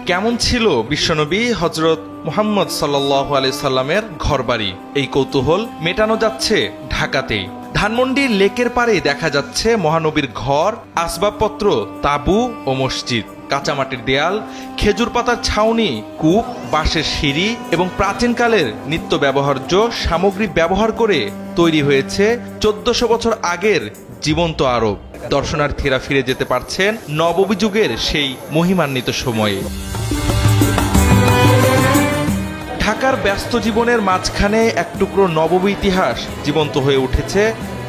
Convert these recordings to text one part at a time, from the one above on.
কেমন ছিল বিশ্বনবী হজরত মুহাম্মদ সাল্লাল্লাহু আলাইহি সাল্লামের ঘরবাড়ি, এই কৌতূহল মেটানো যাচ্ছে ঢাকাতেই। ধানমন্ডির লেকের পাড়ে দেখা যাচ্ছে মহানবীর ঘর, আসবাবপত্র, তাঁবু ও মসজিদ। কাঁচামাটির দেয়াল, খেজুর পাতার ছাউনি, কূপ, বাঁশের সিঁড়ি এবং প্রাচীনকালের নিত্য ব্যবহার্য সামগ্রী ব্যবহার করে তৈরি হয়েছে 1400 বছর আগের জীবন্ত আরব। দর্শনার্থীরা ফিরে যেতে পারছেন নববী যুগের সেই মহিমান্বিত সময়ে। ঢাকার ব্যস্ত জীবনের মাঝখানে এক টুকরো নববী ইতিহাস জীবন্ত হয়ে উঠেছে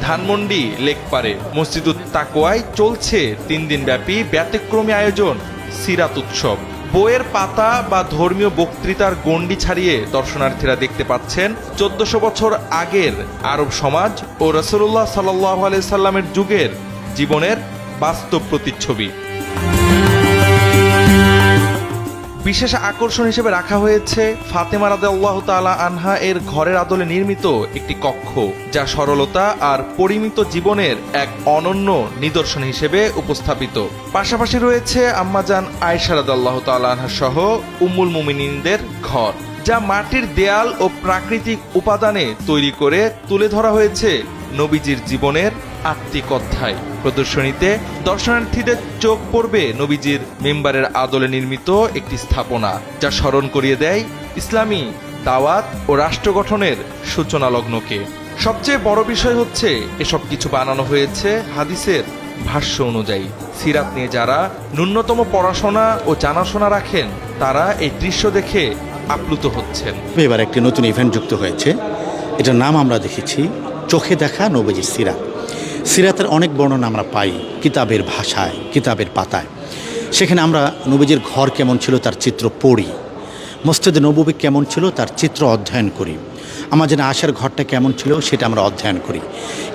ধানমন্ডি লেকপাড়ে। মসজিদুত তাকওয়ায় চলছে 3 দিন ব্যাপী ব্যতিক্রমী আয়োজন সিরাত উৎসব। বইয়ের পাতা বা ধর্মীয় বক্তৃতার গণ্ডি ছাড়িয়ে দর্শনার্থীরা দেখতে পাচ্ছেন 1400 বছর আগের আরব সমাজ ও রাসূলুল্লাহ সাল্লাল্লাহু আলাইহি সাল্লামের যুগের জীবনের বাস্তব প্রতিচ্ছবি। বিশেষ আকর্ষণ হিসেবে রাখা হয়েছে ফাতেমা রাদিয়াল্লাহু তাআলা আনহা এর ঘরের আদলে নির্মিত একটি কক্ষ, যা সরলতা আর পরিমিত জীবনের এক অনন্য নিদর্শন হিসেবে উপস্থাপিত। পাশাপাশি রয়েছে আম্মাজান আয়েশা রাদিয়াল্লাহু তাআলা আনহা সহ উম্মুল মুমিনিনদের ঘর, যা মাটির দেয়াল ও প্রাকৃতিক উপাদানে তৈরি করে তুলে ধরা হয়েছে নবীজির জীবনের আত্মিক অধ্যায়। প্রদর্শনীতে দর্শনার্থীদের চোখ পড়বে নবীজির মেম্বারের আদলে নির্মিত একটি স্থাপনা, যা স্মরণ করিয়ে দেয় ইসলামী দাওয়াত ও রাষ্ট্র গঠনের সূচনা লগ্নকে। সবচেয়ে বড় বিষয় হচ্ছে এসব কিছু বানানো হয়েছে হাদিসের ভাষ্য অনুযায়ী। সিরাত নিয়ে যারা ন্যূনতম পড়াশোনা ও জানাশোনা রাখেন, তারা এই দৃশ্য দেখে আপ্লুত হচ্ছেন। এবার একটি নতুন ইভেন্ট যুক্ত হয়েছে, এটার নাম আমরা দেখেছি চোখে দেখা নবীজির সিরাত। সিরাতের অনেক বর্ণনা আমরা পাই কিতাবের ভাষায়, কিতাবের পাতায়। সেখানে আমরা নবীজির ঘর কেমন ছিল তার চিত্র পড়ি, মসজিদে নববী কেমন ছিল তার চিত্র অধ্যয়ন করি, আমাদের আয়েশার ঘরটা কেমন ছিল সেটা আমরা অধ্যয়ন করি।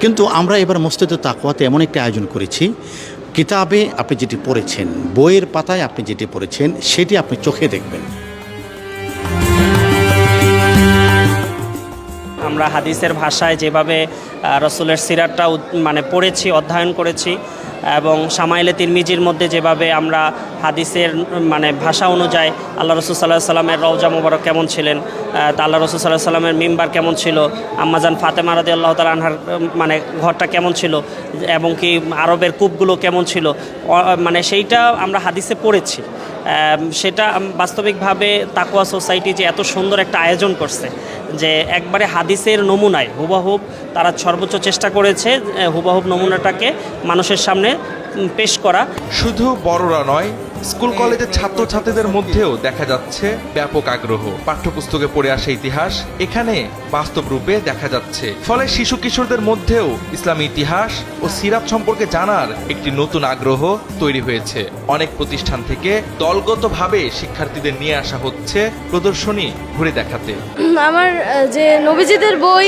কিন্তু আমরা এবার মসজিদে তাকওয়াতে এমন একটা আয়োজন করেছি, কিতাবে আপনি যেটি পড়েছেন, বইয়ের পাতায় আপনি যেটি পড়েছেন, সেটি আপনি চোখে দেখবেন। আমরা হাদিসের ভাষায় যেভাবে রসুলের সিরাতটা পড়েছি, অধ্যয়ন করেছি, এবং শামাইলে তিরমিজির মধ্যে যেভাবে আমরা হাদিসের ভাষা অনুযায়ী আল্লাহ রসুল সাল্লাল্লাহু সাল্লামের রওজা মুবারক কেমন ছিলেন, তা আল্লাহ রসুল সাল্লাল্লাহু সাল্লামের মিম্বার কেমন ছিল, আম্মাজান ফাতেমা রাদিয়াল্লাহু তাআলা আনহার ঘরটা কেমন ছিল, এবং কি আরবের কূপগুলো কেমন ছিল, সেইটা আমরা হাদিসে পড়েছি। সেটা বাস্তবিকভাবে তাকওয়া সোসাইটি যে এত সুন্দর একটা আয়োজন করছে, যে একবারে হাদিসের নমুনায় হুবহুব তারা সর্বোচ্চ চেষ্টা করেছে হুবহুব নমুনাটাকে মানুষের সামনে পেশ করা। শুধু বড়রা নয়, স্কুল কলেজের ছাত্রছাত্রীদের মধ্যেও দেখা যাচ্ছে ব্যাপক আগ্রহ। পাঠ্যপুস্তকে পড়ে আসা ইতিহাস এখানে বাস্তব রূপে দেখা যাচ্ছে। ফলে শিশু কিশোরদের মধ্যেও ইসলামী ইতিহাস ও সিরাত সম্পর্কে জানার একটি নতুন আগ্রহ তৈরি হয়েছে। অনেক প্রতিষ্ঠান থেকে দলগতভাবে শিক্ষার্থীদের নিয়ে আসা হচ্ছে প্রদর্শনী ঘুরে দেখাতে। আমার যে নবীজিদের বই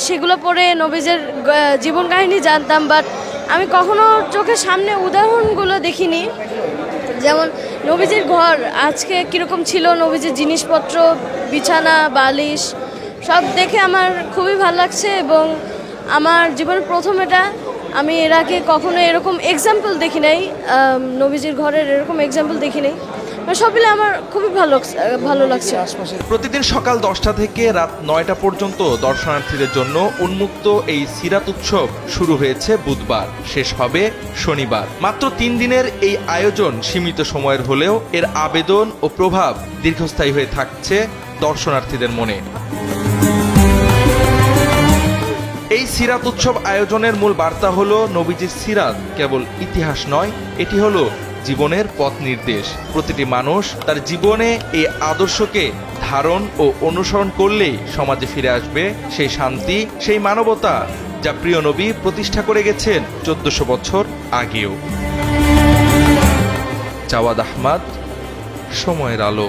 সেগুলো পড়ে নবীজের জীবন কাহিনী জানতাম, বাট আমি কখনো চোখের সামনে উদাহরণগুলো দেখিনি। যেমন নবীজির ঘর আজকে কীরকম ছিল, নবীজির জিনিসপত্র, বিছানা, বালিশ সব দেখে আমার খুবই ভালো লাগছে। এবং আমার জীবনের প্রথম এটা, আমি এর আগে কখনো এরকম এক্সাম্পল দেখি নাই, নবীজির ঘরের এরকম এক্সাম্পল দেখি নাই। সব মিলে আমার খুবই ভালো লাগছে। প্রতিদিন সকাল 10টা থেকে রাত 9টা পর্যন্ত দর্শনার্থীদের জন্য উন্মুক্ত এই সিরাত উৎসব শুরু হয়েছে বুধবার, শেষ হবে শনিবার। মাত্র 3 দিনের এই আয়োজন সীমিত সময়ের হলেও এর আবেদন ও প্রভাব দীর্ঘস্থায়ী হয়ে থাকছে দর্শনার্থীদের মনে। এই সিরাত উৎসব আয়োজনের মূল বার্তা হলো নবীজির সিরাত কেবল ইতিহাস নয়, এটি হলো জীবনের পথ নির্দেশ। প্রতিটি মানুষ তার জীবনে এই আদর্শকে ধারণ ও অনুসরণ করলেই সমাজে ফিরে আসবে সেই শান্তি, সেই মানবতা, যা প্রিয় নবী প্রতিষ্ঠা করে গেছেন 1400 বছর আগেও। জাওয়াদ আহমদ, সময়ের আলো।